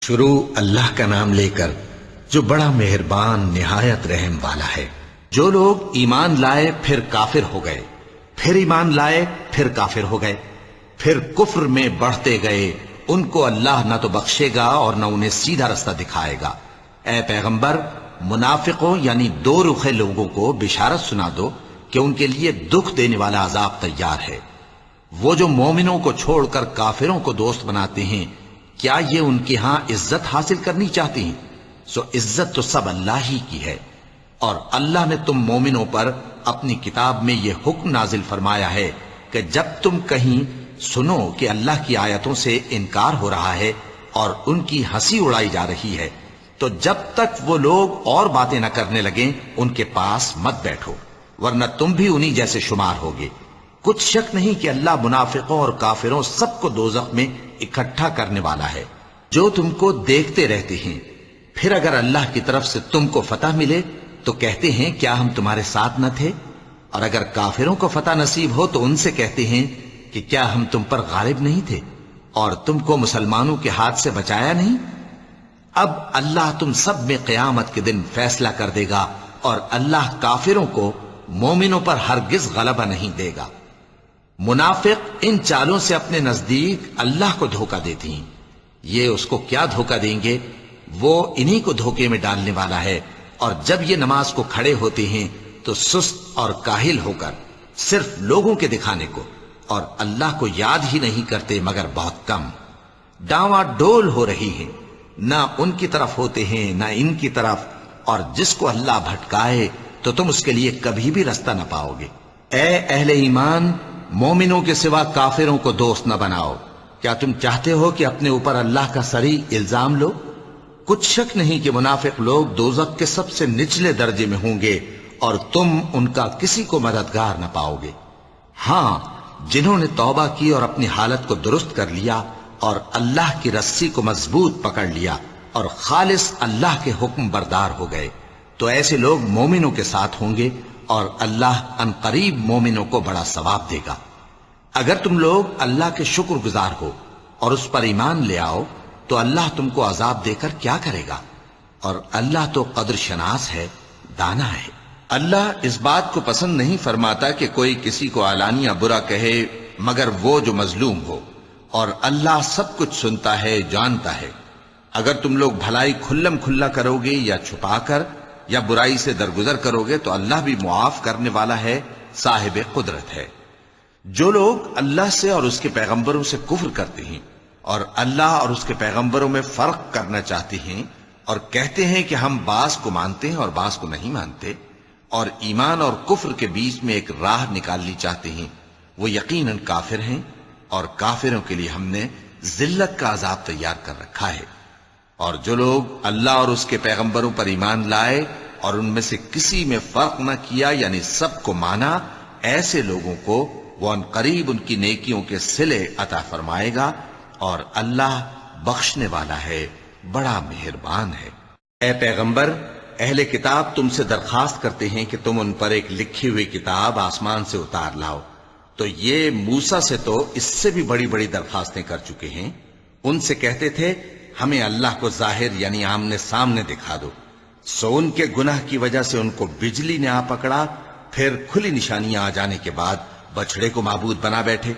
شروع اللہ کا نام لے کر جو بڑا مہربان نہایت رحم والا ہے۔ جو لوگ ایمان لائے پھر کافر ہو گئے، پھر ایمان لائے پھر کافر ہو گئے، پھر کفر میں بڑھتے گئے، ان کو اللہ نہ تو بخشے گا اور نہ انہیں سیدھا رستہ دکھائے گا۔ اے پیغمبر، منافقوں یعنی دو رخے لوگوں کو بشارت سنا دو کہ ان کے لیے دکھ دینے والا عذاب تیار ہے۔ وہ جو مومنوں کو چھوڑ کر کافروں کو دوست بناتے ہیں، کیا یہ ان کے ہاں عزت حاصل کرنی چاہتے ہیں؟ سو عزت تو سب اللہ ہی کی ہے۔ اور اللہ نے تم مومنوں پر اپنی کتاب میں یہ حکم نازل فرمایا ہے کہ جب تم کہیں سنو کہ اللہ کی آیتوں سے انکار ہو رہا ہے اور ان کی ہنسی اڑائی جا رہی ہے، تو جب تک وہ لوگ اور باتیں نہ کرنے لگیں ان کے پاس مت بیٹھو، ورنہ تم بھی انہی جیسے شمار ہوگے۔ کچھ شک نہیں کہ اللہ منافقوں اور کافروں سب کو دوزخ میں اکٹھا کرنے والا ہے۔ جو تم کو دیکھتے رہتے ہیں، پھر اگر اللہ کی طرف سے تم کو فتح ملے تو کہتے ہیں کیا ہم تمہارے ساتھ نہ تھے؟ اور اگر کافروں کو فتح نصیب ہو تو ان سے کہتے ہیں کہ کیا ہم تم پر غالب نہیں تھے اور تم کو مسلمانوں کے ہاتھ سے بچایا نہیں؟ اب اللہ تم سب میں قیامت کے دن فیصلہ کر دے گا، اور اللہ کافروں کو مومنوں پر ہرگز غلبہ نہیں دے گا۔ منافق ان چالوں سے اپنے نزدیک اللہ کو دھوکہ دیتی ہیں، یہ اس کو کیا دھوکہ دیں گے؟ وہ انہی کو دھوکے میں ڈالنے والا ہے۔ اور جب یہ نماز کو کھڑے ہوتے ہیں تو سست اور کاہل ہو کر، صرف لوگوں کے دکھانے کو، اور اللہ کو یاد ہی نہیں کرتے مگر بہت کم۔ ڈاواں ڈول ہو رہی ہے، نہ ان کی طرف ہوتے ہیں نہ ان کی طرف، اور جس کو اللہ بھٹکائے تو تم اس کے لیے کبھی بھی رستہ نہ پاؤ گے۔ اے اہل ایمان، مومنوں کے سوا کافروں کو دوست نہ بناؤ۔ کیا تم چاہتے ہو کہ اپنے اوپر اللہ کا صریح الزام لو؟ کچھ شک نہیں کہ منافق لوگ دوزخ کے سب سے نچلے درجے میں ہوں گے، اور تم ان کا کسی کو مددگار نہ پاؤ گے۔ ہاں، جنہوں نے توبہ کی اور اپنی حالت کو درست کر لیا اور اللہ کی رسی کو مضبوط پکڑ لیا اور خالص اللہ کے حکم بردار ہو گئے، تو ایسے لوگ مومنوں کے ساتھ ہوں گے، اور اللہ ان قریب مومنوں کو بڑا ثواب دے گا۔ اگر تم لوگ اللہ کے شکر گزار ہو اور اس پر ایمان لے آؤ تو اللہ تم کو عذاب دے کر کیا کرے گا؟ اور اللہ تو قدر شناس ہے، دانا ہے۔ اللہ اس بات کو پسند نہیں فرماتا کہ کوئی کسی کو علانیہ برا کہے مگر وہ جو مظلوم ہو، اور اللہ سب کچھ سنتا ہے، جانتا ہے۔ اگر تم لوگ بھلائی کھلم کھلا کرو گے یا چھپا کر یا برائی سے درگزر کرو گے تو اللہ بھی معاف کرنے والا ہے، صاحب قدرت ہے۔ جو لوگ اللہ سے اور اس کے پیغمبروں سے کفر کرتے ہیں اور اللہ اور اس کے پیغمبروں میں فرق کرنا چاہتے ہیں اور کہتے ہیں کہ ہم بعض کو مانتے ہیں اور بعض کو نہیں مانتے، اور ایمان اور کفر کے بیچ میں ایک راہ نکالنی چاہتے ہیں، وہ یقیناً کافر ہیں، اور کافروں کے لیے ہم نے ذلت کا عذاب تیار کر رکھا ہے۔ اور جو لوگ اللہ اور اس کے پیغمبروں پر ایمان لائے اور ان میں سے کسی میں فرق نہ کیا یعنی سب کو مانا، ایسے لوگوں کو وہ ان قریب ان کی نیکیوں کے صلے عطا فرمائے گا، اور اللہ بخشنے والا ہے، بڑا مہربان ہے۔ اے پیغمبر، اہل کتاب تم سے درخواست کرتے ہیں کہ تم ان پر ایک لکھی ہوئی کتاب آسمان سے اتار لاؤ، تو یہ موسیٰ سے تو اس سے بھی بڑی بڑی درخواستیں کر چکے ہیں۔ ان سے کہتے تھے ہمیں اللہ کو ظاہر یعنی آمنے سامنے دکھا دو، سو ان کے گناہ کی وجہ سے ان کو بجلی نے آ پکڑا، پھر کھلی نشانیاں آ جانے کے بعد بچڑے کو معبود بنا بیٹھے،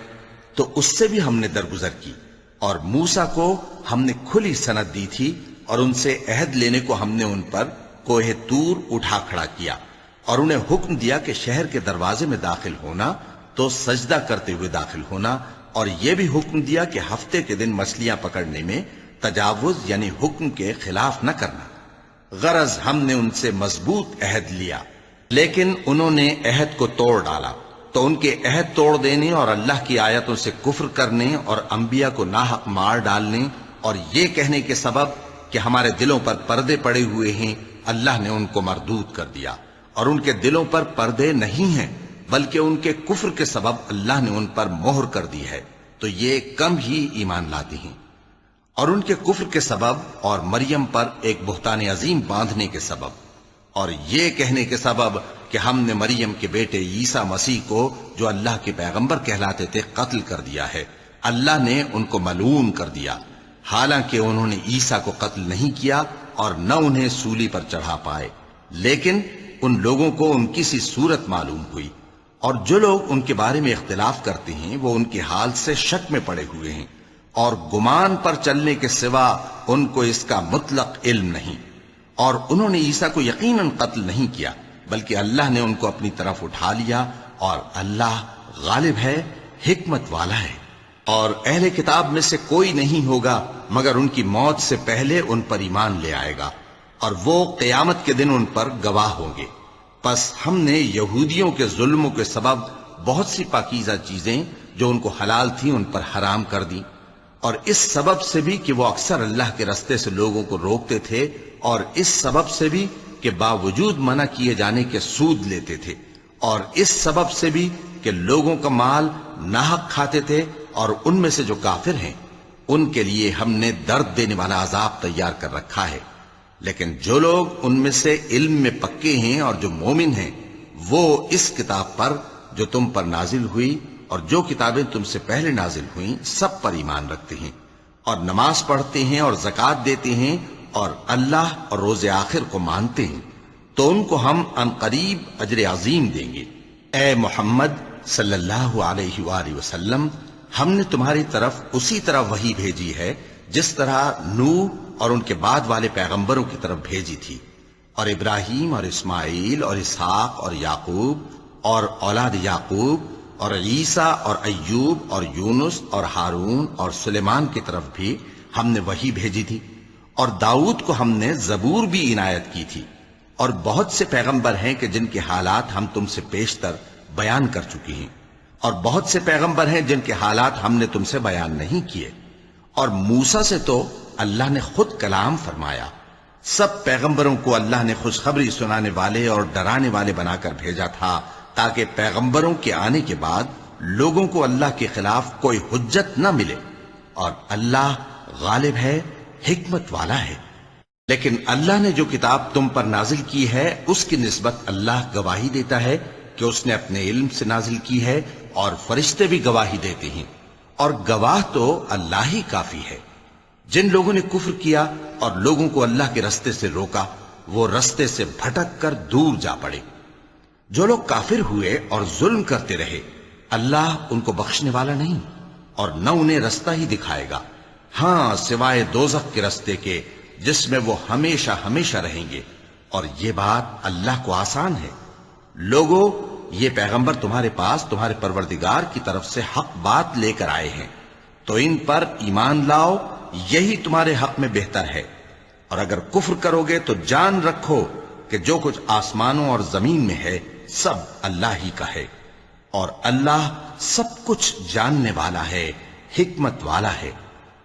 تو اس سے بھی ہم نے درگزر کی۔ اور موسیٰ کو ہم نے کھلی سند دی تھی، اور ان سے عہد لینے کو ہم نے ان پر کوہ طور اٹھا کھڑا کیا، اور انہیں حکم دیا کہ شہر کے دروازے میں داخل ہونا تو سجدہ کرتے ہوئے داخل ہونا، اور یہ بھی حکم دیا کہ ہفتے کے دن مچھلیاں پکڑنے میں تجاوز یعنی حکم کے خلاف نہ کرنا۔ غرض ہم نے ان سے مضبوط عہد لیا، لیکن انہوں نے عہد کو توڑ ڈالا، تو ان کے عہد توڑ دینے اور اللہ کی آیتوں سے کفر کرنے اور انبیاء کو ناحق مار ڈالنے اور یہ کہنے کے سبب کہ ہمارے دلوں پر پردے پڑے ہوئے ہیں، اللہ نے ان کو مردود کر دیا۔ اور ان کے دلوں پر پردے نہیں ہیں بلکہ ان کے کفر کے سبب اللہ نے ان پر مہر کر دی ہے، تو یہ کم ہی ایمان لاتے ہیں۔ اور ان کے کفر کے سبب اور مریم پر ایک بہتان عظیم باندھنے کے سبب اور یہ کہنے کے سبب کہ ہم نے مریم کے بیٹے عیسیٰ مسیح کو جو اللہ کے پیغمبر کہلاتے تھے قتل کر دیا ہے، اللہ نے ان کو ملعون کر دیا۔ حالانکہ انہوں نے عیسیٰ کو قتل نہیں کیا اور نہ انہیں سولی پر چڑھا پائے، لیکن ان لوگوں کو ان کی سی صورت معلوم ہوئی، اور جو لوگ ان کے بارے میں اختلاف کرتے ہیں وہ ان کے حال سے شک میں پڑے ہوئے ہیں، اور گمان پر چلنے کے سوا ان کو اس کا مطلق علم نہیں۔ اور انہوں نے عیسیٰ کو یقیناً قتل نہیں کیا، بلکہ اللہ نے ان کو اپنی طرف اٹھا لیا، اور اللہ غالب ہے، حکمت والا ہے۔ اور اہل کتاب میں سے کوئی نہیں ہوگا مگر ان کی موت سے پہلے ان پر ایمان لے آئے گا، اور وہ قیامت کے دن ان پر گواہ ہوں گے۔ پس ہم نے یہودیوں کے ظلموں کے سبب بہت سی پاکیزہ چیزیں جو ان کو حلال تھیں ان پر حرام کر دیں، اور اس سبب سے بھی کہ وہ اکثر اللہ کے رستے سے لوگوں کو روکتے تھے، اور اس سبب سے بھی کہ باوجود منع کیے جانے کے سود لیتے تھے، اور اس سبب سے بھی کہ لوگوں کا مال ناحق کھاتے تھے، اور ان میں سے جو کافر ہیں ان کے لیے ہم نے درد دینے والا عذاب تیار کر رکھا ہے۔ لیکن جو لوگ ان میں سے علم میں پکے ہیں اور جو مومن ہیں وہ اس کتاب پر جو تم پر نازل ہوئی اور جو کتابیں تم سے پہلے نازل ہوئیں سب پر ایمان رکھتے ہیں، اور نماز پڑھتے ہیں اور زکوٰۃ دیتے ہیں، اور اللہ اور روز آخر کو مانتے ہیں، تو ان کو ہم عنقریب اجر عظیم دیں گے۔ اے محمد صلی اللہ علیہ وآلہ وسلم، ہم نے تمہاری طرف اسی طرح وحی بھیجی ہے جس طرح نوح اور ان کے بعد والے پیغمبروں کی طرف بھیجی تھی، اور ابراہیم اور اسماعیل اور اسحاق اور یعقوب اور اولاد یعقوب اور عیسیٰ اور ایوب اور یونس اور ہارون اور سلیمان کی طرف بھی ہم نے وحی بھیجی تھی، اور داؤد کو ہم نے زبور بھی عنایت کی تھی، اور بہت سے پیغمبر ہیں کہ جن کے حالات ہم تم سے پیشتر بیان کر چکی ہیں، اور بہت سے پیغمبر ہیں جن کے حالات ہم نے تم سے بیان نہیں کیے، اور موسیٰ سے تو اللہ نے خود کلام فرمایا۔ سب پیغمبروں کو اللہ نے خوشخبری سنانے والے اور ڈرانے والے بنا کر بھیجا تھا، تاکہ پیغمبروں کے آنے کے بعد لوگوں کو اللہ کے خلاف کوئی حجت نہ ملے، اور اللہ غالب ہے، حکمت والا ہے۔ لیکن اللہ نے جو کتاب تم پر نازل کی ہے اس کی نسبت اللہ گواہی دیتا ہے کہ اس نے اپنے علم سے نازل کی ہے، اور فرشتے بھی گواہی دیتے ہیں، اور گواہ تو اللہ ہی کافی ہے۔ جن لوگوں نے کفر کیا اور لوگوں کو اللہ کے رستے سے روکا وہ رستے سے بھٹک کر دور جا پڑے۔ جو لوگ کافر ہوئے اور ظلم کرتے رہے اللہ ان کو بخشنے والا نہیں، اور نہ انہیں رستہ ہی دکھائے گا، ہاں سوائے دوزخ کے رستے کے جس میں وہ ہمیشہ ہمیشہ رہیں گے، اور یہ بات اللہ کو آسان ہے۔ لوگوں، یہ پیغمبر تمہارے پاس تمہارے پروردگار کی طرف سے حق بات لے کر آئے ہیں، تو ان پر ایمان لاؤ، یہی تمہارے حق میں بہتر ہے، اور اگر کفر کرو گے تو جان رکھو کہ جو کچھ آسمانوں اور زمین میں ہے سب اللہ ہی کا ہے، اور اللہ سب کچھ جاننے والا ہے، حکمت والا ہے۔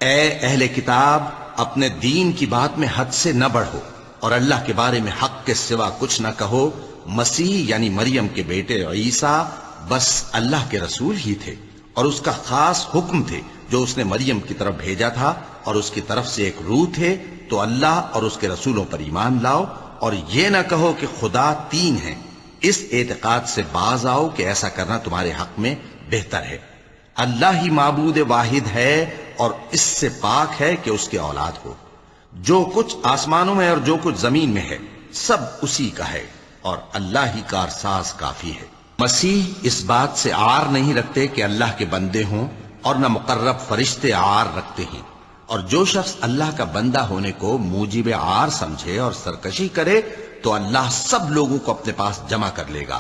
اے اہل کتاب، اپنے دین کی بات میں حد سے نہ بڑھو، اور اللہ کے بارے میں حق کے سوا کچھ نہ کہو۔ مسیح یعنی مریم کے بیٹے عیسیٰ بس اللہ کے رسول ہی تھے، اور اس کا خاص حکم تھے جو اس نے مریم کی طرف بھیجا تھا، اور اس کی طرف سے ایک روح تھے، تو اللہ اور اس کے رسولوں پر ایمان لاؤ، اور یہ نہ کہو کہ خدا تین ہیں۔ اس اعتقاد سے باز آؤ کہ ایسا کرنا تمہارے حق میں بہتر ہے۔ اللہ ہی معبود واحد ہے، اور اس سے پاک ہے کہ اس کے اولاد ہو۔ جو کچھ آسمانوں میں اور جو کچھ زمین میں ہے سب اسی کا ہے، اور اللہ ہی کارساز کافی ہے۔ مسیح اس بات سے عار نہیں رکھتے کہ اللہ کے بندے ہوں، اور نہ مقرب فرشتے عار رکھتے ہیں، اور جو شخص اللہ کا بندہ ہونے کو موجب عار سمجھے اور سرکشی کرے تو اللہ سب لوگوں کو اپنے پاس جمع کر لے گا۔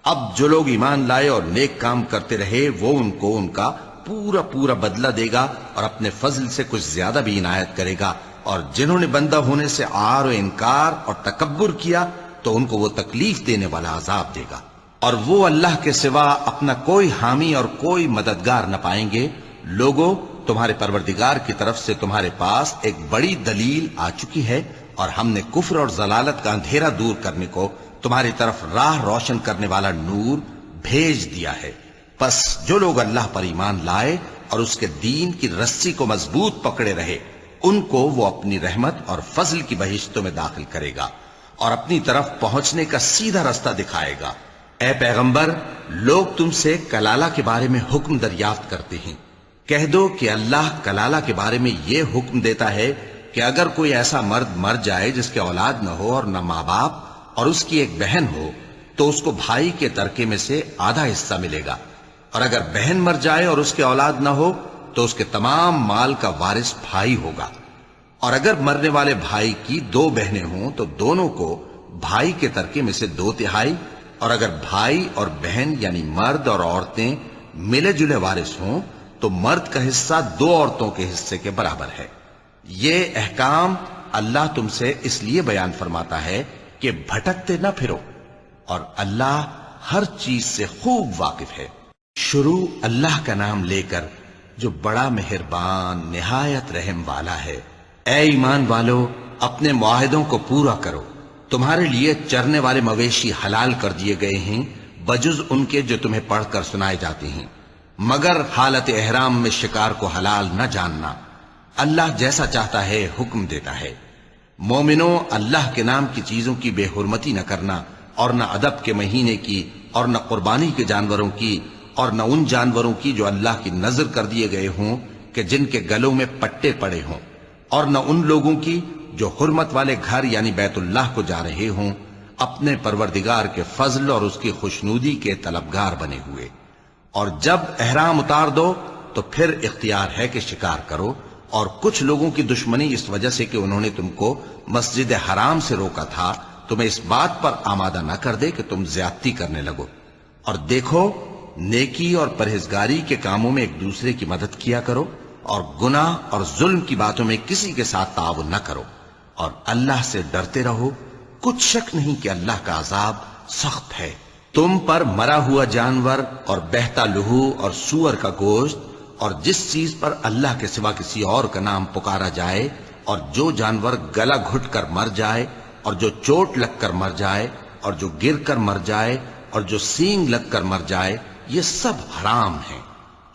اب جو لوگ ایمان لائے اور نیک کام کرتے رہے وہ ان کو ان کا پورا پورا بدلہ دے گا، اور اپنے فضل سے کچھ زیادہ بھی عنایت کرے گا، اور جنہوں نے بندہ ہونے سے عار و انکار اور تکبر کیا تو ان کو وہ تکلیف دینے والا عذاب دے گا، اور وہ اللہ کے سوا اپنا کوئی حامی اور کوئی مددگار نہ پائیں گے۔ لوگوں، تمہارے پروردگار کی طرف سے تمہارے پاس ایک بڑی دلیل آ چکی ہے، اور ہم نے کفر اور ضلالت کا اندھیرا دور کرنے کو تمہاری طرف راہ روشن کرنے والا نور بھیج دیا ہے۔ پس جو لوگ اللہ پر ایمان لائے اور اس کے دین کی رسی کو مضبوط پکڑے رہے ان کو وہ اپنی رحمت اور فضل کی بہشتوں میں داخل کرے گا، اور اپنی طرف پہنچنے کا سیدھا راستہ دکھائے گا۔ اے پیغمبر، لوگ تم سے کلالہ کے بارے میں حکم دریافت کرتے ہیں، کہہ دو کہ اللہ کلالہ کے بارے میں یہ حکم دیتا ہے کہ اگر کوئی ایسا مرد مر جائے جس کے اولاد نہ ہو اور نہ ماں باپ اور اس کی ایک بہن ہو تو اس کو بھائی کے ترکے میں سے آدھا حصہ ملے گا، اور اگر بہن مر جائے اور اس کے اولاد نہ ہو تو اس کے تمام مال کا وارث بھائی ہوگا، اور اگر مرنے والے بھائی کی دو بہنیں ہوں تو دونوں کو بھائی کے ترکے میں سے 2/3، اور اگر بھائی اور بہن یعنی مرد اور عورتیں ملے جلے وارث ہوں تو مرد کا حصہ 2 عورتوں کے حصے کے برابر ہے۔ یہ احکام اللہ تم سے اس لیے بیان فرماتا ہے کہ بھٹکتے نہ پھرو، اور اللہ ہر چیز سے خوب واقف ہے۔ شروع اللہ کا نام لے کر جو بڑا مہربان نہایت رحم والا ہے۔ اے ایمان والو، اپنے معاہدوں کو پورا کرو۔ تمہارے لیے چرنے والے مویشی حلال کر دیے گئے ہیں بجز ان کے جو تمہیں پڑھ کر سنائے جاتے ہیں، مگر حالت احرام میں شکار کو حلال نہ جاننا۔ اللہ جیسا چاہتا ہے حکم دیتا ہے۔ مومنوں، اللہ کے نام کی چیزوں کی بے حرمتی نہ کرنا، اور نہ ادب کے مہینے کی، اور نہ قربانی کے جانوروں کی، اور نہ ان جانوروں کی جو اللہ کی نذر کر دیے گئے ہوں کہ جن کے گلوں میں پٹے پڑے ہوں، اور نہ ان لوگوں کی جو حرمت والے گھر یعنی بیت اللہ کو جا رہے ہوں اپنے پروردگار کے فضل اور اس کی خوشنودی کے طلبگار بنے ہوئے۔ اور جب احرام اتار دو تو پھر اختیار ہے کہ شکار کرو، اور کچھ لوگوں کی دشمنی اس وجہ سے کہ انہوں نے تم کو مسجد حرام سے روکا تھا تمہیں اس بات پر آمادہ نہ کر دے کہ تم زیادتی کرنے لگو۔ اور دیکھو، نیکی اور پرہیزگاری کے کاموں میں ایک دوسرے کی مدد کیا کرو، اور گناہ اور ظلم کی باتوں میں کسی کے ساتھ تعاون نہ کرو، اور اللہ سے ڈرتے رہو۔ کچھ شک نہیں کہ اللہ کا عذاب سخت ہے۔ تم پر مرا ہوا جانور اور بہتا لہو اور سور کا گوشت اور جس چیز پر اللہ کے سوا کسی اور کا نام پکارا جائے، اور جو جانور گلا گھٹ کر مر جائے، اور جو چوٹ لگ کر مر جائے، اور جو گر کر مر جائے، اور جو سینگ لگ کر مر جائے، یہ سب حرام ہیں۔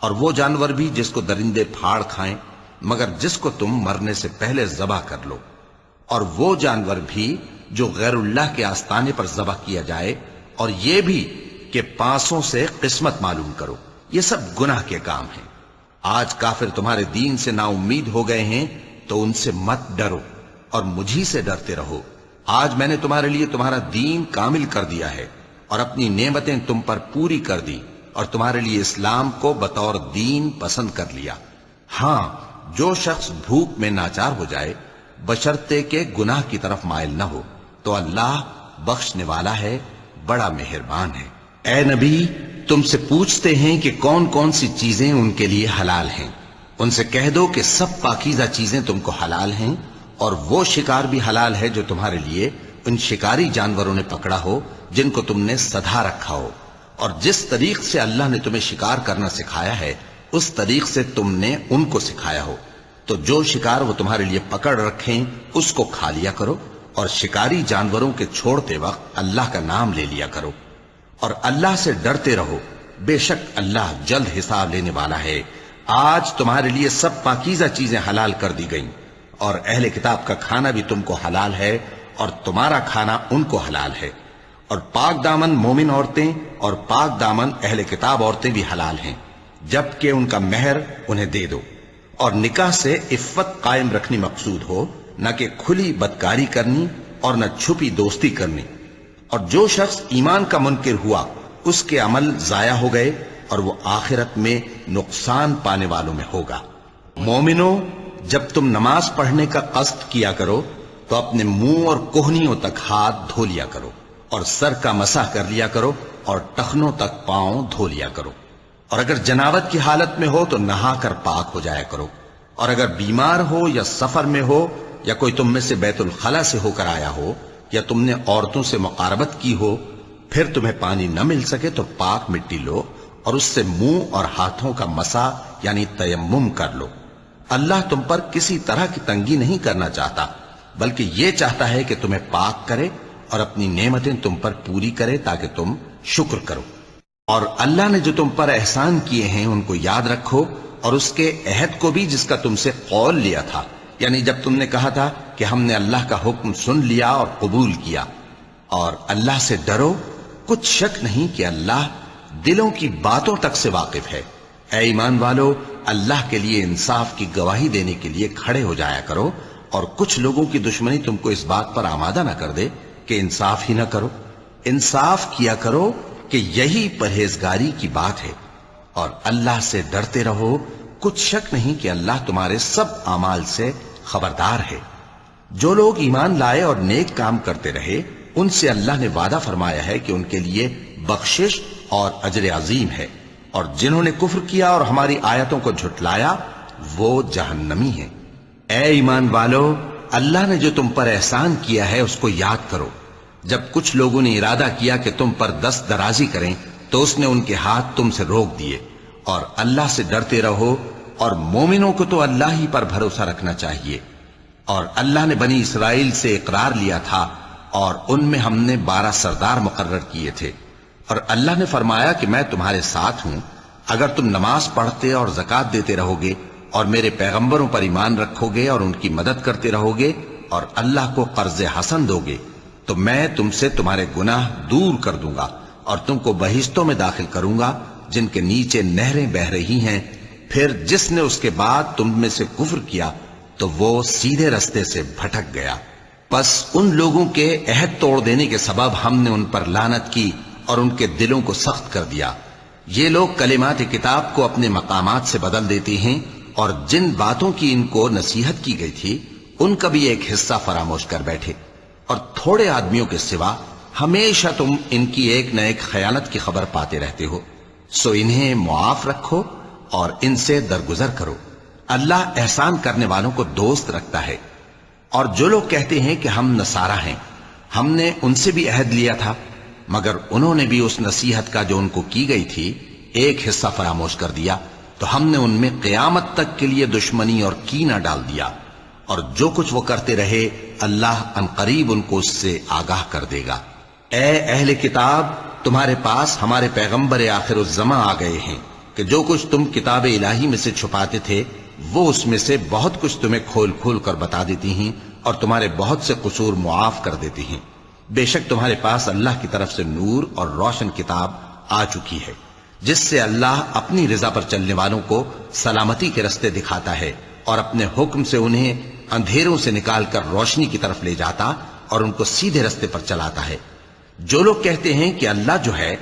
اور وہ جانور بھی جس کو درندے پھاڑ کھائیں، مگر جس کو تم مرنے سے پہلے ذبح کر لو، اور وہ جانور بھی جو غیر اللہ کے آستانے پر ذبح کیا جائے، اور یہ بھی کہ پانسوں سے قسمت معلوم کرو۔ یہ سب گناہ کے کام ہیں۔ آج کافر تمہارے دین سے نا امید ہو گئے ہیں تو ان سے مت ڈرو اور مجھی سے ڈرتے رہو۔ آج میں نے تمہارے لیے تمہارا دین کامل کر دیا ہے اور اپنی نعمتیں تم پر پوری کر دی، اور تمہارے لیے اسلام کو بطور دین پسند کر لیا۔ ہاں، جو شخص بھوک میں ناچار ہو جائے بشرطے کہ گناہ کی طرف مائل نہ ہو تو اللہ بخشنے والا ہے، بڑا مہربان ہے۔ اے نبی، تم سے پوچھتے ہیں کہ کون کون سی چیزیں ان کے لیے حلال ہیں۔ ان سے کہہ دو کہ سب پاکیزہ چیزیں تم کو حلال ہیں، اور وہ شکار بھی حلال ہے جو تمہارے لیے ان شکاری جانوروں نے پکڑا ہو جن کو تم نے سدھا رکھا ہو، اور جس طریق سے اللہ نے تمہیں شکار کرنا سکھایا ہے اس طریق سے تم نے ان کو سکھایا ہو۔ تو جو شکار وہ تمہارے لیے پکڑ رکھیں اس کو کھا لیا کرو، اور شکاری جانوروں کے چھوڑتے وقت اللہ کا نام لے لیا کرو، اور اللہ سے ڈرتے رہو، بے شک اللہ جلد حساب لینے والا ہے۔ آج تمہارے لیے سب پاکیزہ چیزیں حلال کر دی گئیں، اور اہل کتاب کا کھانا بھی تم کو حلال ہے اور تمہارا کھانا ان کو حلال ہے، اور پاک دامن مومن عورتیں اور پاک دامن اہل کتاب عورتیں بھی حلال ہیں، جبکہ ان کا مہر انہیں دے دو، اور نکاح سے عفت قائم رکھنی مقصود ہو، نہ کہ کھلی بدکاری کرنی اور نہ چھپی دوستی کرنی۔ اور جو شخص ایمان کا منکر ہوا اس کے عمل ضائع ہو گئے اور وہ آخرت میں نقصان پانے والوں میں ہوگا۔ مومنوں، جب تم نماز پڑھنے کا قصد کیا کرو تو اپنے منہ اور کوہنیوں تک ہاتھ دھو لیا کرو، اور سر کا مسح کر لیا کرو، اور ٹخنوں تک پاؤں دھو لیا کرو، اور اگر جنابت کی حالت میں ہو تو نہا کر پاک ہو جایا کرو، اور اگر بیمار ہو یا سفر میں ہو یا کوئی تم میں سے بیت الخلا سے ہو کر آیا ہو یا تم نے عورتوں سے مقاربت کی ہو، پھر تمہیں پانی نہ مل سکے تو پاک مٹی لو اور اس سے منہ اور ہاتھوں کا مسح یعنی تیمم کر لو۔ اللہ تم پر کسی طرح کی تنگی نہیں کرنا چاہتا، بلکہ یہ چاہتا ہے کہ تمہیں پاک کرے اور اپنی نعمتیں تم پر پوری کرے تاکہ تم شکر کرو۔ اور اللہ نے جو تم پر احسان کیے ہیں ان کو یاد رکھو، اور اس کے عہد کو بھی جس کا تم سے قول لیا تھا، یعنی جب تم نے کہا تھا کہ ہم نے اللہ کا حکم سن لیا اور قبول کیا۔ اور اللہ سے ڈرو، کچھ شک نہیں کہ اللہ دلوں کی باتوں تک سے واقف ہے۔ اے ایمان والو، اللہ کے لیے انصاف کی گواہی دینے کے لیے کھڑے ہو جایا کرو، اور کچھ لوگوں کی دشمنی تم کو اس بات پر آمادہ نہ کر دے کہ انصاف ہی نہ کرو۔ انصاف کیا کرو کہ یہی پرہیزگاری کی بات ہے، اور اللہ سے ڈرتے رہو، کچھ شک نہیں کہ اللہ تمہارے سب اعمال سے خبردار ہے۔ جو لوگ ایمان لائے اور نیک کام کرتے رہے، ان سے اللہ نے وعدہ فرمایا ہے کہ ان کے لیے بخشش اور اجر عظیم ہے، اور جنہوں نے کفر کیا اور ہماری آیتوں کو جھٹلایا وہ جہنمی ہیں۔ اے ایمان والو، اللہ نے جو تم پر احسان کیا ہے اس کو یاد کرو۔ جب کچھ لوگوں نے ارادہ کیا کہ تم پر دست درازی کریں تو اس نے ان کے ہاتھ تم سے روک دیے، اور اللہ سے ڈرتے رہو، اور مومنوں کو تو اللہ ہی پر بھروسہ رکھنا چاہیے۔ اور اللہ نے بنی اسرائیل سے اقرار لیا تھا، اور ان میں ہم نے 12 سردار مقرر کیے تھے، اور اللہ نے فرمایا کہ میں تمہارے ساتھ ہوں، اگر تم نماز پڑھتے اور زکوٰۃ دیتے رہو گے اور میرے پیغمبروں پر ایمان رکھو گے اور ان کی مدد کرتے رہو گے اور اللہ کو قرض حسن دو گے، تو میں تم سے تمہارے گناہ دور کر دوں گا اور تم کو بہشتوں میں داخل کروں گا جن کے نیچے نہریں بہہ رہی ہیں۔ پھر جس نے اس کے بعد تم میں سے کفر کیا تو وہ سیدھے رستے سے بھٹک گیا۔ پس ان لوگوں کے عہد توڑ دینے کے سبب ہم نے ان پر لعنت کی اور ان کے دلوں کو سخت کر دیا۔ یہ لوگ کلمات کتاب کو اپنے مقامات سے بدل دیتے ہیں، اور جن باتوں کی ان کو نصیحت کی گئی تھی ان کا بھی ایک حصہ فراموش کر بیٹھے، اور تھوڑے آدمیوں کے سوا ہمیشہ تم ان کی ایک نہ ایک خیانت کی خبر پاتے رہتے ہو، سو انہیں معاف رکھو اور ان سے درگزر کرو۔ اللہ احسان کرنے والوں کو دوست رکھتا ہے۔ اور جو لوگ کہتے ہیں کہ ہم نصارہ ہیں، ہم نے ان سے بھی عہد لیا تھا، مگر انہوں نے بھی اس نصیحت کا جو ان کو کی گئی تھی ایک حصہ فراموش کر دیا، تو ہم نے ان میں قیامت تک کے لیے دشمنی اور کینہ ڈال دیا، اور جو کچھ وہ کرتے رہے اللہ عنقریب ان کو اس سے آگاہ کر دے گا۔ اے اہل کتاب، تمہارے پاس ہمارے پیغمبر آخر الزماں آ گئے ہیں کہ جو کچھ تم کتاب الہی میں سے چھپاتے تھے وہ اس میں سے بہت کچھ تمہیں کھول کھول کر بتا دیتی ہیں، اور تمہارے بہت سے قصور معاف کر دیتی ہیں۔ بے شک تمہارے پاس اللہ کی طرف سے نور اور روشن کتاب آ چکی ہے، جس سے اللہ اپنی رضا پر چلنے والوں کو سلامتی کے رستے دکھاتا ہے، اور اپنے حکم سے انہیں اندھیروں سے نکال کر روشنی کی طرف لے جاتا اور ان کو سیدھے رستے پر چلاتا ہے۔ جو لوگ کہتے ہیں کہ اللہ جو ہے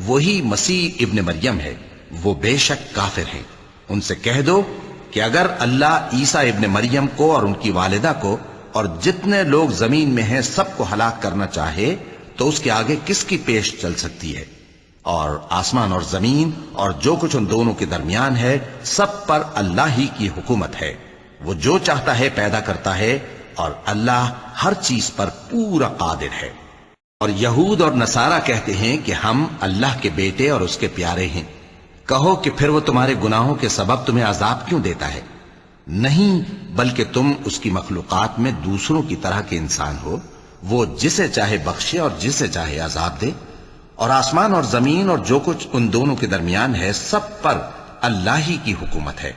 وہی مسیح ابن مریم ہے، وہ بے شک کافر ہیں۔ ان سے کہہ دو کہ اگر اللہ عیسیٰ ابن مریم کو اور ان کی والدہ کو اور جتنے لوگ زمین میں ہیں سب کو ہلاک کرنا چاہے تو اس کے آگے کس کی پیش چل سکتی ہے؟ اور آسمان اور زمین اور جو کچھ ان دونوں کے درمیان ہے سب پر اللہ ہی کی حکومت ہے۔ وہ جو چاہتا ہے پیدا کرتا ہے، اور اللہ ہر چیز پر پورا قادر ہے۔ اور یہود اور نصارہ کہتے ہیں کہ ہم اللہ کے بیٹے اور اس کے پیارے ہیں۔ کہو کہ پھر وہ تمہارے گناہوں کے سبب تمہیں عذاب کیوں دیتا ہے؟ نہیں، بلکہ تم اس کی مخلوقات میں دوسروں کی طرح کے انسان ہو، وہ جسے چاہے بخشے اور جسے چاہے عذاب دے۔ اور آسمان اور زمین اور جو کچھ ان دونوں کے درمیان ہے سب پر اللہ ہی کی حکومت ہے،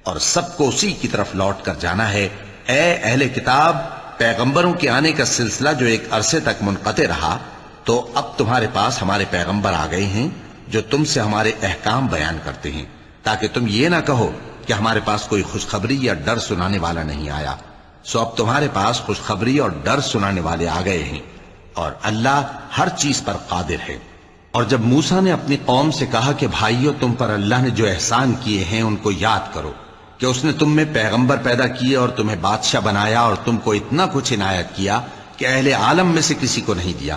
اور سب کو اسی کی طرف لوٹ کر جانا ہے۔ اے اہل کتاب، پیغمبروں کے آنے کا سلسلہ جو ایک عرصے تک منقطع رہا، تو اب تمہارے پاس ہمارے پیغمبر آ گئے ہیں جو تم سے ہمارے احکام بیان کرتے ہیں، تاکہ تم یہ نہ کہو کہ ہمارے پاس کوئی خوشخبری یا ڈر سنانے والا نہیں آیا۔ سو اب تمہارے پاس خوشخبری اور ڈر سنانے والے آ گئے ہیں، اور اللہ ہر چیز پر قادر ہے۔ اور جب موسیٰ نے اپنی قوم سے کہا کہ بھائیو، تم پر اللہ نے جو احسان کیے ہیں ان کو یاد کرو، کہ اس نے تم میں پیغمبر پیدا کیے اور تمہیں بادشاہ بنایا اور تم کو اتنا کچھ عنایت کیا کہ اہل عالم میں سے کسی کو نہیں دیا۔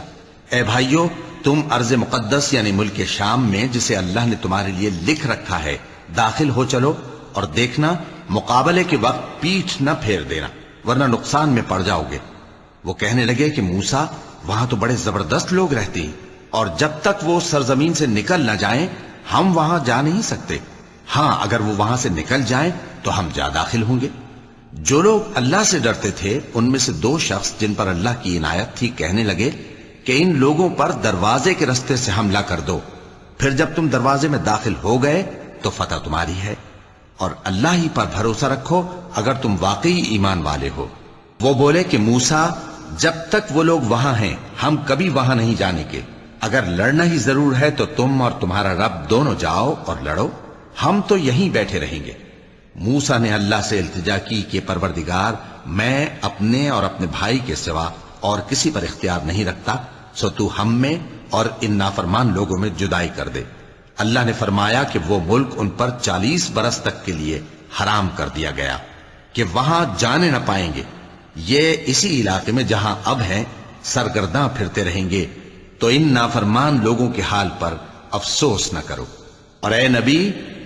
اے بھائیو، تم ارض مقدس یعنی ملک شام میں جسے اللہ نے تمہارے لیے لکھ رکھا ہے داخل ہو چلو، اور دیکھنا مقابلے کے وقت پیٹھ نہ پھیر دینا، ورنہ نقصان میں پڑ جاؤ گے۔ وہ کہنے لگے کہ موسیٰ، وہاں تو بڑے زبردست لوگ رہتے ہیں، اور جب تک وہ سرزمین سے نکل نہ جائیں ہم وہاں جا نہیں سکتے۔ ہاں، اگر وہ وہاں سے نکل جائیں تو ہم جا داخل ہوں گے۔ جو لوگ اللہ سے ڈرتے تھے ان میں سے 2 شخص جن پر اللہ کی عنایت تھی کہنے لگے کہ ان لوگوں پر دروازے کے رستے سے حملہ کر دو، پھر جب تم دروازے میں داخل ہو گئے تو فتح تمہاری ہے، اور اللہ ہی پر بھروسہ رکھو اگر تم واقعی ایمان والے ہو۔ وہ بولے کہ موسیٰ، جب تک وہ لوگ وہاں ہیں ہم کبھی وہاں نہیں جانے کے، اگر لڑنا ہی ضرور ہے تو تم اور تمہارا رب دونوں جاؤ اور لڑو، ہم تو یہیں بیٹھے رہیں گے۔ موسیٰ نے اللہ سے التجا کی کہ پروردگار، میں اپنے اور اپنے بھائی کے سوا اور کسی پر اختیار نہیں رکھتا، سو تو ہم میں اور ان نافرمان لوگوں میں جدائی کر دے۔ اللہ نے فرمایا کہ وہ ملک ان پر 40 برس تک کے لیے حرام کر دیا گیا کہ وہاں جانے نہ پائیں گے، یہ اسی علاقے میں جہاں اب ہیں سرگرداں پھرتے رہیں گے، تو ان نافرمان لوگوں کے حال پر افسوس نہ کرو۔ اور اے نبی،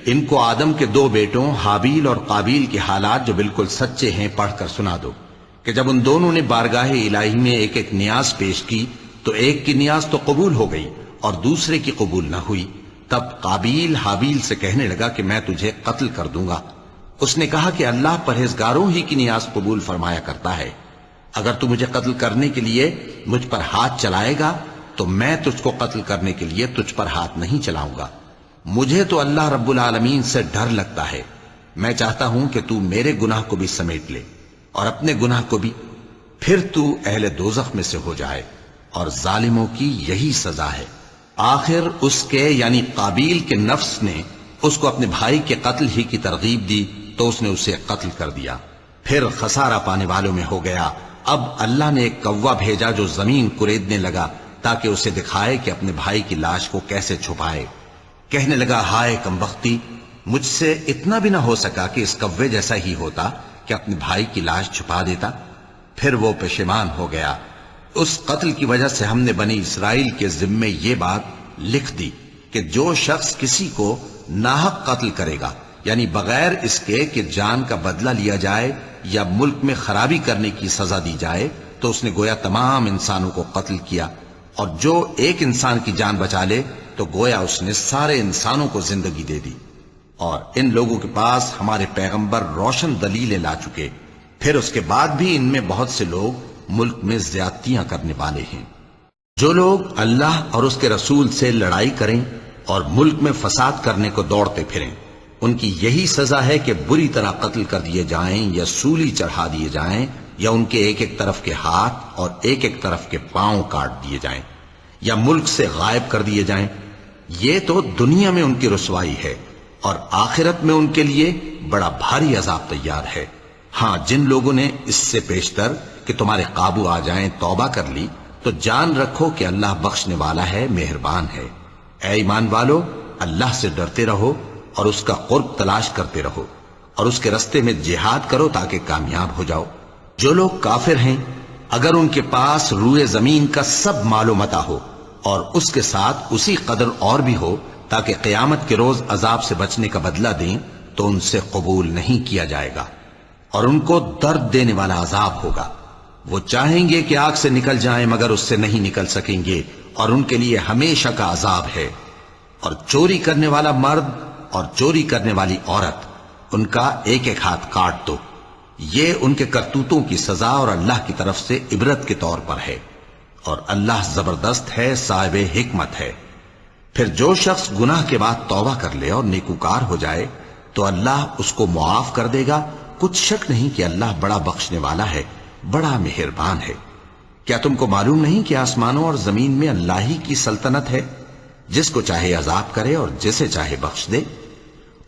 ان کو آدم کے 2 بیٹوں حابیل اور قابیل کے حالات جو بالکل سچے ہیں پڑھ کر سنا دو کہ جب ان دونوں نے بارگاہ الہی میں ایک ایک نیاز پیش کی تو ایک کی نیاز تو قبول ہو گئی اور دوسرے کی قبول نہ ہوئی۔ تب قابیل حابیل سے کہنے لگا کہ میں تجھے قتل کر دوں گا۔ اس نے کہا کہ اللہ پرہیزگاروں ہی کی نیاز قبول فرمایا کرتا ہے، اگر تو مجھے قتل کرنے کے لیے مجھ پر ہاتھ چلائے گا تو میں تجھ کو قتل کرنے کے لیے تجھ پر ہاتھ نہیں چلاؤں گا۔ مجھے تو اللہ رب العالمین سے ڈر لگتا ہے، میں چاہتا ہوں کہ تو میرے گناہ کو بھی سمیٹ لے اور اپنے گناہ کو بھی، پھر تو اہل دوزخ میں سے ہو جائے، اور ظالموں کی یہی سزا ہے۔ آخر اس کے یعنی قابیل کے نفس نے اس کو اپنے بھائی کے قتل ہی کی ترغیب دی تو اس نے اسے قتل کر دیا، پھر خسارہ پانے والوں میں ہو گیا۔ اب اللہ نے ایک کوا بھیجا جو زمین کریدنے لگا تاکہ اسے دکھائے کہ اپنے بھائی کی لاش کو کیسے چھپائے۔ کہنے لگا، ہائے کمبختی، مجھ سے اتنا بھی نہ ہو سکا کہ اس کوے جیسا ہی ہوتا کہ اپنے بھائی کی لاش چھپا دیتا۔ پھر وہ پشیمان ہو گیا۔ اس قتل کی وجہ سے ہم نے بنی اسرائیل کے ذمے یہ بات لکھ دی کہ جو شخص کسی کو ناحق قتل کرے گا، یعنی بغیر اس کے کہ جان کا بدلہ لیا جائے یا ملک میں خرابی کرنے کی سزا دی جائے، تو اس نے گویا تمام انسانوں کو قتل کیا، اور جو ایک انسان کی جان بچا لے تو گویا اس نے سارے انسانوں کو زندگی دے دی۔ اور ان لوگوں کے پاس ہمارے پیغمبر روشن دلیلیں لا چکے، پھر اس کے بعد بھی ان میں بہت سے لوگ ملک میں زیادتیاں کرنے والے ہیں۔ جو لوگ اللہ اور اس کے رسول سے لڑائی کریں اور ملک میں فساد کرنے کو دوڑتے پھریں، ان کی یہی سزا ہے کہ بری طرح قتل کر دیے جائیں یا سولی چڑھا دیے جائیں، یا ان کے ایک ایک طرف کے ہاتھ اور ایک ایک طرف کے پاؤں کاٹ دیے جائیں، یا ملک سے غائب کر دیے جائیں۔ یہ تو دنیا میں ان کی رسوائی ہے، اور آخرت میں ان کے لیے بڑا بھاری عذاب تیار ہے۔ ہاں، جن لوگوں نے اس سے پیشتر کہ تمہارے قابو آ جائیں توبہ کر لی تو جان رکھو کہ اللہ بخشنے والا ہے، مہربان ہے۔ اے ایمان والو، اللہ سے ڈرتے رہو اور اس کا قرب تلاش کرتے رہو، اور اس کے رستے میں جہاد کرو تاکہ کامیاب ہو جاؤ۔ جو لوگ کافر ہیں، اگر ان کے پاس روئے زمین کا سب مال و متاع ہو اور اس کے ساتھ اسی قدر اور بھی ہو تاکہ قیامت کے روز عذاب سے بچنے کا بدلہ دیں، تو ان سے قبول نہیں کیا جائے گا، اور ان کو درد دینے والا عذاب ہوگا۔ وہ چاہیں گے کہ آگ سے نکل جائیں مگر اس سے نہیں نکل سکیں گے، اور ان کے لیے ہمیشہ کا عذاب ہے۔ اور چوری کرنے والا مرد اور چوری کرنے والی عورت، ان کا ایک ایک ہاتھ کاٹ دو، یہ ان کے کرتوتوں کی سزا اور اللہ کی طرف سے عبرت کے طور پر ہے، اور اللہ زبردست ہے، صاحب حکمت ہے۔ پھر جو شخص گناہ کے بعد توبہ کر لے اور نیکوکار ہو جائے تو اللہ اس کو معاف کر دے گا، کچھ شک نہیں کہ اللہ بڑا بخشنے والا ہے، بڑا مہربان ہے۔ کیا تم کو معلوم نہیں کہ آسمانوں اور زمین میں اللہ ہی کی سلطنت ہے، جس کو چاہے عذاب کرے اور جسے چاہے بخش دے،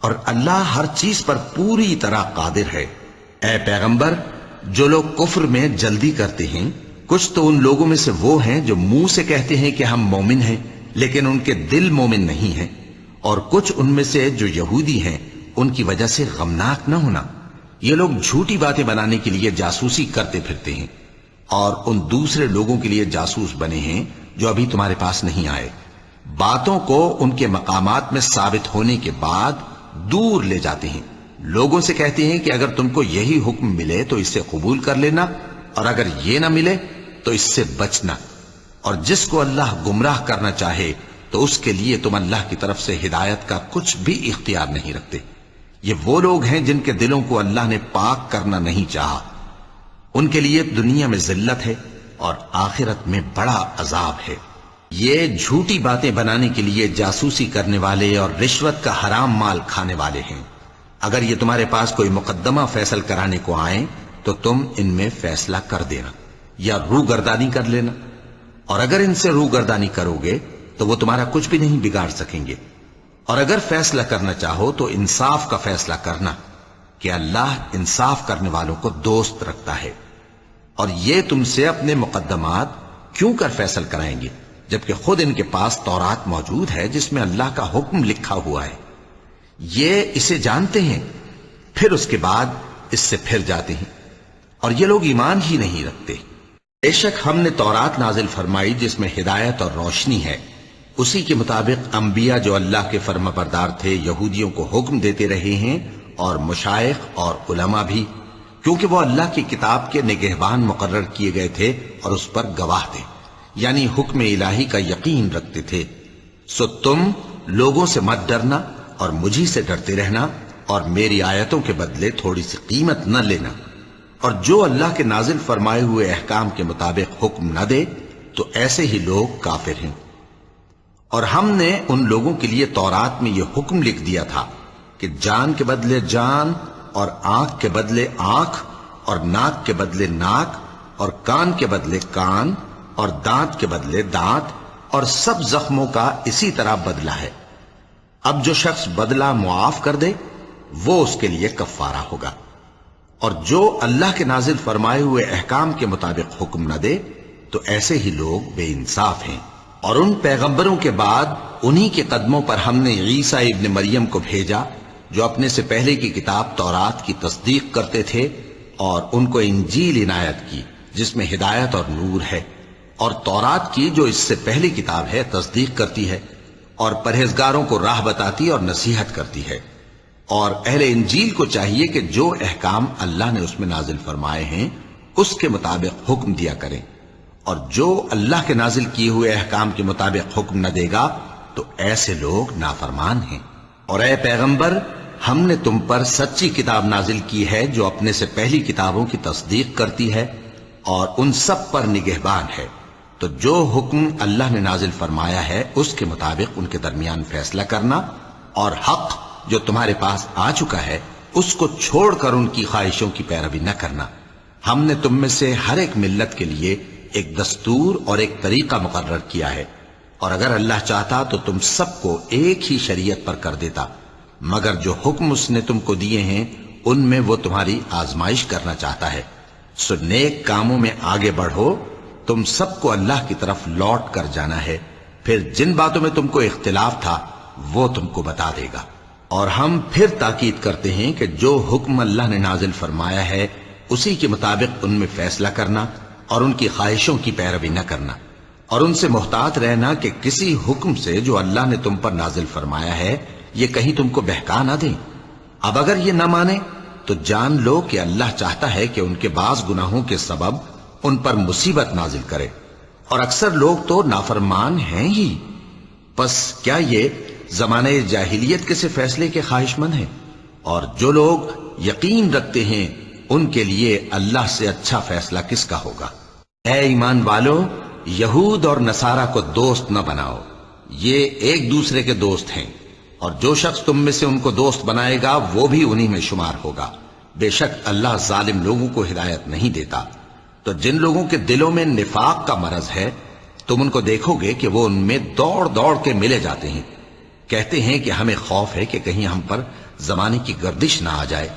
اور اللہ ہر چیز پر پوری طرح قادر ہے۔ اے پیغمبر، جو لوگ کفر میں جلدی کرتے ہیں، کچھ تو ان لوگوں میں سے وہ ہیں جو منہ سے کہتے ہیں کہ ہم مومن ہیں لیکن ان کے دل مومن نہیں ہیں، اور کچھ ان میں سے جو یہودی ہیں، ان کی وجہ سے غمناک نہ ہونا۔ یہ لوگ جھوٹی باتیں بنانے کے لیے جاسوسی کرتے پھرتے ہیں، اور ان دوسرے لوگوں کے لیے جاسوس بنے ہیں جو ابھی تمہارے پاس نہیں آئے، باتوں کو ان کے مقامات میں ثابت ہونے کے بعد دور لے جاتے ہیں۔ لوگوں سے کہتے ہیں کہ اگر تم کو یہی حکم ملے تو اسے قبول کر لینا، اور اگر یہ نہ ملے تو اس سے بچنا، اور جس کو اللہ گمراہ کرنا چاہے تو اس کے لیے تم اللہ کی طرف سے ہدایت کا کچھ بھی اختیار نہیں رکھتے۔ یہ وہ لوگ ہیں جن کے دلوں کو اللہ نے پاک کرنا نہیں چاہا، ان کے لیے دنیا میں ذلت ہے اور آخرت میں بڑا عذاب ہے۔ یہ جھوٹی باتیں بنانے کے لیے جاسوسی کرنے والے اور رشوت کا حرام مال کھانے والے ہیں۔ اگر یہ تمہارے پاس کوئی مقدمہ فیصل کرانے کو آئیں تو تم ان میں فیصلہ کر دینا یا روگردانی کر لینا، اور اگر ان سے روگردانی کرو گے تو وہ تمہارا کچھ بھی نہیں بگاڑ سکیں گے، اور اگر فیصلہ کرنا چاہو تو انصاف کا فیصلہ کرنا، کہ اللہ انصاف کرنے والوں کو دوست رکھتا ہے، اور یہ تم سے اپنے مقدمات کیوں کر فیصل کرائیں گے جبکہ خود ان کے پاس تورات موجود ہے جس میں اللہ کا حکم لکھا ہوا ہے۔ یہ اسے جانتے ہیں، پھر اس کے بعد اس سے پھر جاتے ہیں، اور یہ لوگ ایمان ہی نہیں رکھتے۔ بے شک ہم نے تورات نازل فرمائی جس میں ہدایت اور روشنی ہے، اسی کے مطابق انبیاء جو اللہ کے فرما بردار تھے یہودیوں کو حکم دیتے رہے ہیں، اور مشائخ اور علماء بھی، کیونکہ وہ اللہ کی کتاب کے نگہبان مقرر کیے گئے تھے اور اس پر گواہ تھے، یعنی حکم الہی کا یقین رکھتے تھے۔ سو تم لوگوں سے مت ڈرنا اور مجھی سے ڈرتے رہنا، اور میری آیتوں کے بدلے تھوڑی سی قیمت نہ لینا، اور جو اللہ کے نازل فرمائے ہوئے احکام کے مطابق حکم نہ دے تو ایسے ہی لوگ کافر ہیں۔ اور ہم نے ان لوگوں کے لیے تورات میں یہ حکم لکھ دیا تھا کہ جان کے بدلے جان، اور آنکھ کے بدلے آنکھ، اور ناک کے بدلے ناک، اور کان کے بدلے کان، اور دانت کے بدلے دانت، اور سب زخموں کا اسی طرح بدلہ ہے۔ اب جو شخص بدلہ معاف کر دے وہ اس کے لیے کفارہ ہوگا، اور جو اللہ کے نازل فرمائے ہوئے احکام کے مطابق حکم نہ دے تو ایسے ہی لوگ بے انصاف ہیں۔ اور ان پیغمبروں کے بعد انہی کے قدموں پر ہم نے عیسیٰ ابن مریم کو بھیجا جو اپنے سے پہلے کی کتاب تورات کی تصدیق کرتے تھے، اور ان کو انجیل عنایت کی جس میں ہدایت اور نور ہے، اور تورات کی جو اس سے پہلی کتاب ہے تصدیق کرتی ہے، اور پرہیزگاروں کو راہ بتاتی اور نصیحت کرتی ہے۔ اور اہل انجیل کو چاہیے کہ جو احکام اللہ نے اس میں نازل فرمائے ہیں اس کے مطابق حکم دیا کریں، اور جو اللہ کے نازل کیے ہوئے احکام کے مطابق حکم نہ دے گا تو ایسے لوگ نافرمان ہیں۔ اور اے پیغمبر، ہم نے تم پر سچی کتاب نازل کی ہے جو اپنے سے پہلی کتابوں کی تصدیق کرتی ہے اور ان سب پر نگہبان ہے، تو جو حکم اللہ نے نازل فرمایا ہے اس کے مطابق ان کے درمیان فیصلہ کرنا، اور حق جو تمہارے پاس آ چکا ہے اس کو چھوڑ کر ان کی خواہشوں کی پیروی نہ کرنا۔ ہم نے تم میں سے ہر ایک ملت کے لیے ایک دستور اور ایک طریقہ مقرر کیا ہے، اور اگر اللہ چاہتا تو تم سب کو ایک ہی شریعت پر کر دیتا، مگر جو حکم اس نے تم کو دیے ہیں ان میں وہ تمہاری آزمائش کرنا چاہتا ہے۔ سو نیک کاموں میں آگے بڑھو، تم سب کو اللہ کی طرف لوٹ کر جانا ہے، پھر جن باتوں میں تم کو اختلاف تھا وہ تم کو بتا دے گا۔ اور ہم پھر تاکید کرتے ہیں کہ جو حکم اللہ نے نازل فرمایا ہے اسی کے مطابق ان میں فیصلہ کرنا اور ان کی خواہشوں کی پیروی نہ کرنا، اور ان سے محتاط رہنا کہ کسی حکم سے جو اللہ نے تم پر نازل فرمایا ہے یہ کہیں تم کو بہکا نہ دیں۔ اب اگر یہ نہ مانے تو جان لو کہ اللہ چاہتا ہے کہ ان کے بعض گناہوں کے سبب ان پر مصیبت نازل کرے، اور اکثر لوگ تو نافرمان ہیں ہی۔ پس کیا یہ زمانہ جاہلیت کے سے فیصلے کے خواہش مند ہیں؟ اور جو لوگ یقین رکھتے ہیں ان کے لیے اللہ سے اچھا فیصلہ کس کا ہوگا؟ اے ایمان والو، یہود اور نصارہ کو دوست نہ بناؤ، یہ ایک دوسرے کے دوست ہیں، اور جو شخص تم میں سے ان کو دوست بنائے گا وہ بھی انہی میں شمار ہوگا۔ بے شک اللہ ظالم لوگوں کو ہدایت نہیں دیتا۔ تو جن لوگوں کے دلوں میں نفاق کا مرض ہے تم ان کو دیکھو گے کہ وہ ان میں دوڑ دوڑ کے ملے جاتے ہیں، کہتے ہیں کہ ہمیں خوف ہے کہ کہیں ہم پر زمانے کی گردش نہ آ جائے۔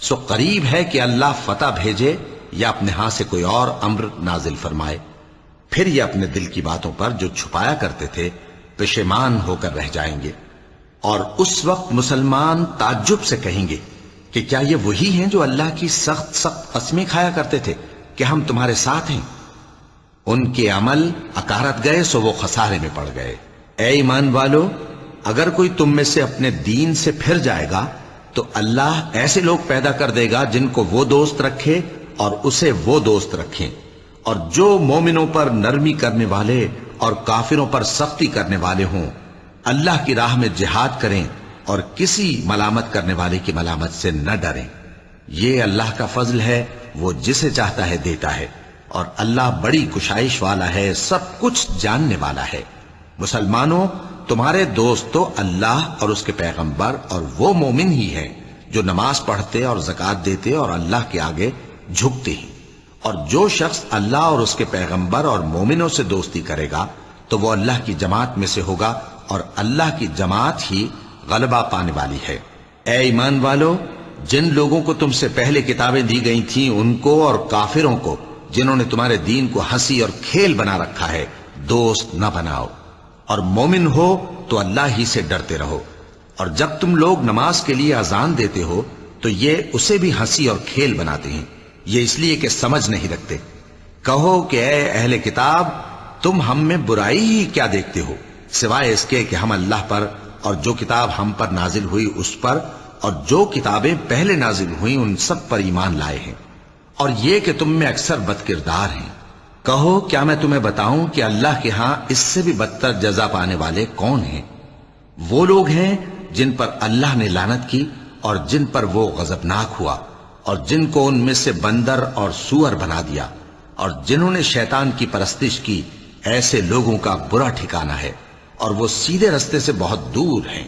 سو قریب ہے کہ اللہ فتح بھیجے یا اپنے ہاں سے کوئی اور امر نازل فرمائے، پھر یہ اپنے دل کی باتوں پر جو چھپایا کرتے تھے پشیمان ہو کر رہ جائیں گے۔ اور اس وقت مسلمان تعجب سے کہیں گے کہ کیا یہ وہی ہیں جو اللہ کی سخت سخت قسمیں کھایا کرتے تھے کہ ہم تمہارے ساتھ ہیں؟ ان کے عمل اکارت گئے سو وہ خسارے میں پڑ گئے۔ اے ایمان والو، اگر کوئی تم میں سے اپنے دین سے پھر جائے گا تو اللہ ایسے لوگ پیدا کر دے گا جن کو وہ دوست رکھے اور اسے وہ دوست رکھیں، اور جو مومنوں پر نرمی کرنے والے اور کافروں پر سختی کرنے والے ہوں، اللہ کی راہ میں جہاد کریں اور کسی ملامت کرنے والے کی ملامت سے نہ ڈریں۔ یہ اللہ کا فضل ہے، وہ جسے چاہتا ہے دیتا ہے، اور اللہ بڑی کشائش والا ہے، سب کچھ جاننے والا ہے۔ مسلمانوں، تمہارے دوست تو اللہ اور اس کے پیغمبر اور وہ مومن ہی ہیں جو نماز پڑھتے اور زکوٰۃ دیتے اور اللہ کے آگے جھکتے ہیں۔ اور جو شخص اللہ اور اس کے پیغمبر اور مومنوں سے دوستی کرے گا تو وہ اللہ کی جماعت میں سے ہوگا، اور اللہ کی جماعت ہی غلبہ پانے والی ہے۔ اے ایمان والو، جن لوگوں کو تم سے پہلے کتابیں دی گئی تھیں ان کو اور کافروں کو جنہوں نے تمہارے دین کو ہنسی اور کھیل بنا رکھا ہے دوست نہ بناؤ، اور مومن ہو تو اللہ ہی سے ڈرتے رہو، اور جب تم لوگ نماز کے لیے اذان دیتے ہو تو یہ اسے بھی ہنسی اور کھیل بناتے ہیں، یہ اس لیے کہ سمجھ نہیں رکھتے۔ کہو کہ اے اہل کتاب، تم ہم میں برائی ہی کیا دیکھتے ہو سوائے اس کے کہ ہم اللہ پر اور جو کتاب ہم پر نازل ہوئی اس پر اور جو کتابیں پہلے نازل ہوئیں ان سب پر ایمان لائے ہیں، اور یہ کہ تم میں اکثر بد کردار ہیں۔ کہو کیا میں تمہیں بتاؤں کہ اللہ کے ہاں اس سے بھی بدتر جزا پانے والے کون ہیں؟ وہ لوگ ہیں جن پر اللہ نے لعنت کی اور جن پر وہ غضبناک ہوا، اور جن کو ان میں سے بندر اور سور بنا دیا، اور جنہوں نے شیطان کی پرستش کی، ایسے لوگوں کا برا ٹھکانہ ہے اور وہ سیدھے رستے سے بہت دور ہیں۔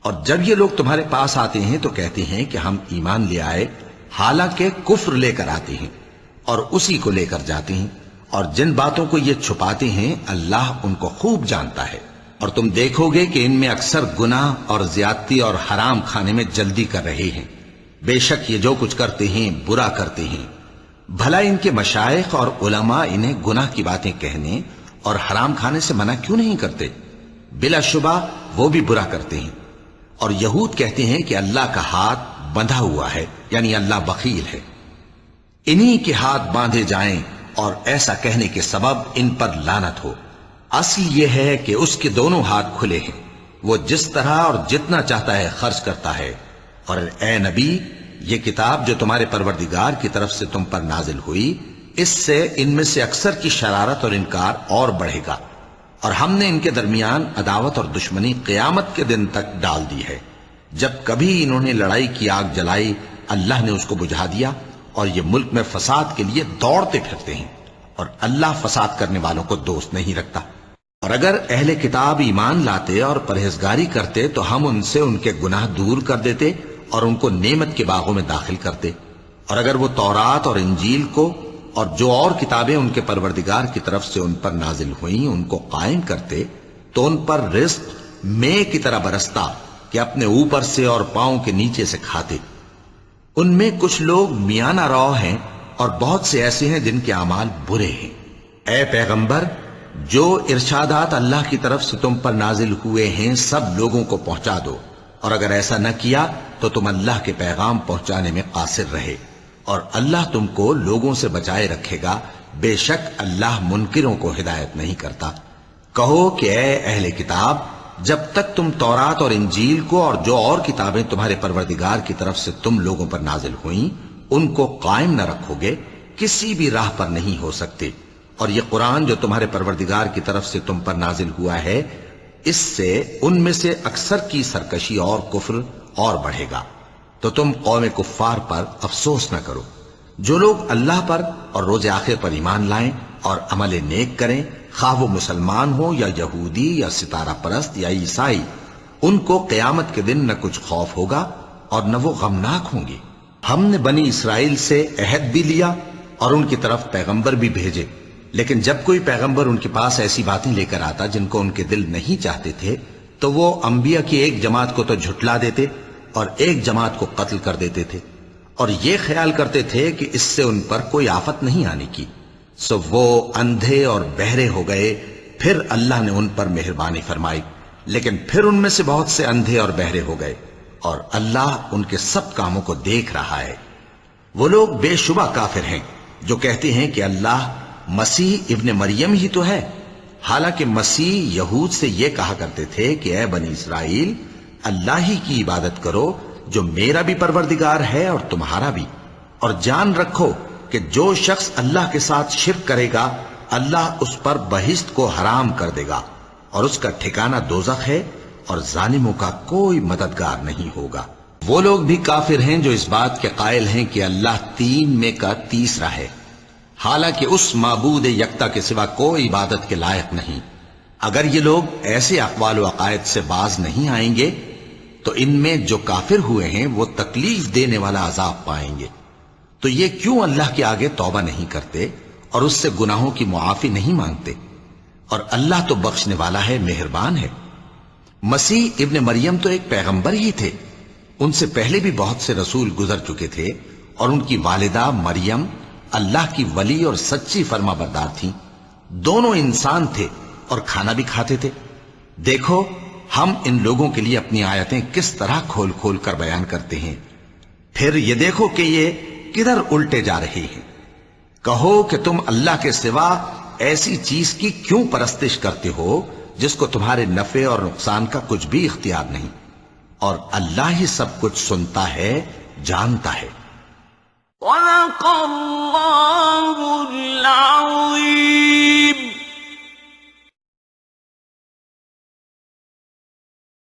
اور جب یہ لوگ تمہارے پاس آتے ہیں تو کہتے ہیں کہ ہم ایمان لے آئے، حالانکہ کفر لے کر آتے ہیں اور اسی کو لے کر جاتے ہیں، اور جن باتوں کو یہ چھپاتے ہیں اللہ ان کو خوب جانتا ہے۔ اور تم دیکھو گے کہ ان میں اکثر گناہ اور زیادتی اور حرام کھانے میں جلدی کر رہے ہیں، بے شک یہ جو کچھ کرتے ہیں برا کرتے ہیں۔ بھلا ان کے مشائخ اور علماء انہیں گناہ کی باتیں کہنے اور حرام کھانے سے منع کیوں نہیں کرتے؟ بلا شبہ وہ بھی برا کرتے ہیں۔ اور یہود کہتے ہیں کہ اللہ کا ہاتھ بندھا ہوا ہے، یعنی اللہ بخیل ہے، انہی کے ہاتھ باندھے جائیں، اور ایسا کہنے کے سبب ان پر لعنت ہو۔ اصل یہ ہے کہ اس کے دونوں ہاتھ کھلے ہیں، وہ جس طرح اور جتنا چاہتا ہے خرچ کرتا ہے۔ اور اے نبی، یہ کتاب جو تمہارے پروردگار کی طرف سے تم پر نازل ہوئی، اس سے ان میں سے اکثر کی شرارت اور انکار اور بڑھے گا، اور ہم نے ان کے درمیان عداوت اور دشمنی قیامت کے دن تک ڈال دی ہے۔ جب کبھی انہوں نے لڑائی کی آگ جلائی اللہ نے اس کو بجھا دیا، اور یہ ملک میں فساد کے لیے دوڑتے پھرتے ہیں، اور اللہ فساد کرنے والوں کو دوست نہیں رکھتا۔ اور اگر اہل کتاب ایمان لاتے اور پرہیزگاری کرتے تو ہم ان سے ان کے گناہ دور کر دیتے اور ان کو نعمت کے باغوں میں داخل کرتے، اور اگر وہ تورات اور انجیل کو اور جو اور کتابیں ان کے پروردگار کی طرف سے ان پر نازل ہوئیں ان کو قائم کرتے تو ان پر رزق مے کی طرح برستا کہ اپنے اوپر سے اور پاؤں کے نیچے سے کھاتے۔ ان میں کچھ لوگ میانہ رو ہیں اور بہت سے ایسے ہیں جن کے اعمال برے ہیں۔ اے پیغمبر، جو ارشادات اللہ کی طرف سے تم پر نازل ہوئے ہیں سب لوگوں کو پہنچا دو، اور اگر ایسا نہ کیا تو تم اللہ کے پیغام پہنچانے میں قاصر رہے، اور اللہ تم کو لوگوں سے بچائے رکھے گا، بے شک اللہ منکروں کو ہدایت نہیں کرتا۔ کہو کہ اے اہل کتاب، جب تک تم تورات اور انجیل کو اور جو اور کتابیں تمہارے پروردگار کی طرف سے تم لوگوں پر نازل ہوئیں ان کو قائم نہ رکھو گے کسی بھی راہ پر نہیں ہو سکتے، اور یہ قرآن جو تمہارے پروردگار کی طرف سے تم پر نازل ہوا ہے اس سے ان میں سے اکثر کی سرکشی اور کفر اور بڑھے گا، تو تم قوم کفار پر افسوس نہ کرو۔ جو لوگ اللہ پر اور روز آخر پر ایمان لائیں اور عمل نیک کریں، خواہ وہ مسلمان ہو یا یہودی یا ستارہ پرست یا عیسائی، ان کو قیامت کے دن نہ کچھ خوف ہوگا اور نہ وہ غمناک ہوں گے۔ ہم نے بنی اسرائیل سے عہد بھی لیا اور ان کی طرف پیغمبر بھی بھیجے، لیکن جب کوئی پیغمبر ان کے پاس ایسی باتیں لے کر آتا جن کو ان کے دل نہیں چاہتے تھے تو وہ انبیاء کی ایک جماعت کو تو جھٹلا دیتے اور ایک جماعت کو قتل کر دیتے تھے، اور یہ خیال کرتے تھے کہ اس سے ان پر کوئی آفت نہیں آنے کی، سو وہ اندھے اور بہرے ہو گئے۔ پھر اللہ نے ان پر مہربانی فرمائی، لیکن پھر ان میں سے بہت سے اندھے اور بہرے ہو گئے، اور اللہ ان کے سب کاموں کو دیکھ رہا ہے۔ وہ لوگ بے شبہ کافر ہیں جو کہتے ہیں کہ اللہ مسیح ابن مریم ہی تو ہے، حالانکہ مسیح یہود سے یہ کہا کرتے تھے کہ اے بنی اسرائیل، اللہ ہی کی عبادت کرو جو میرا بھی پروردگار ہے اور تمہارا بھی، اور جان رکھو کہ جو شخص اللہ کے ساتھ شرک کرے گا اللہ اس پر بہشت کو حرام کر دے گا، اور اس کا ٹھکانہ دوزخ ہے، اور ظالموں کا کوئی مددگار نہیں ہوگا۔ وہ لوگ بھی کافر ہیں جو اس بات کے قائل ہیں کہ اللہ تین میں کا تیسرا ہے، حالانکہ اس معبود یکتا کے سوا کوئی عبادت کے لائق نہیں۔ اگر یہ لوگ ایسے اقوال و عقائد سے باز نہیں آئیں گے تو ان میں جو کافر ہوئے ہیں وہ تکلیف دینے والا عذاب پائیں گے۔ تو یہ کیوں اللہ کے آگے توبہ نہیں کرتے اور اس سے گناہوں کی معافی نہیں مانگتے؟ اور اللہ تو بخشنے والا ہے، مہربان ہے۔ مسیح ابن مریم تو ایک پیغمبر ہی تھے، ان سے پہلے بھی بہت سے رسول گزر چکے تھے اور ان کی والدہ مریم اللہ کی ولی اور سچی فرما بردار تھیں. دونوں انسان تھے اور کھانا بھی کھاتے تھے. دیکھو ہم ان لوگوں کے لیے اپنی آیتیں کس طرح کھول کھول کر بیان کرتے ہیں. پھر یہ دیکھو کہ یہ کدھر الٹے جا رہے ہیں. کہو کہ تم اللہ کے سوا ایسی چیز کی کیوں پرستش کرتے ہو جس کو تمہارے نفع اور نقصان کا کچھ بھی اختیار نہیں، اور اللہ ہی سب کچھ سنتا ہے، جانتا ہے. وَلَقَدْ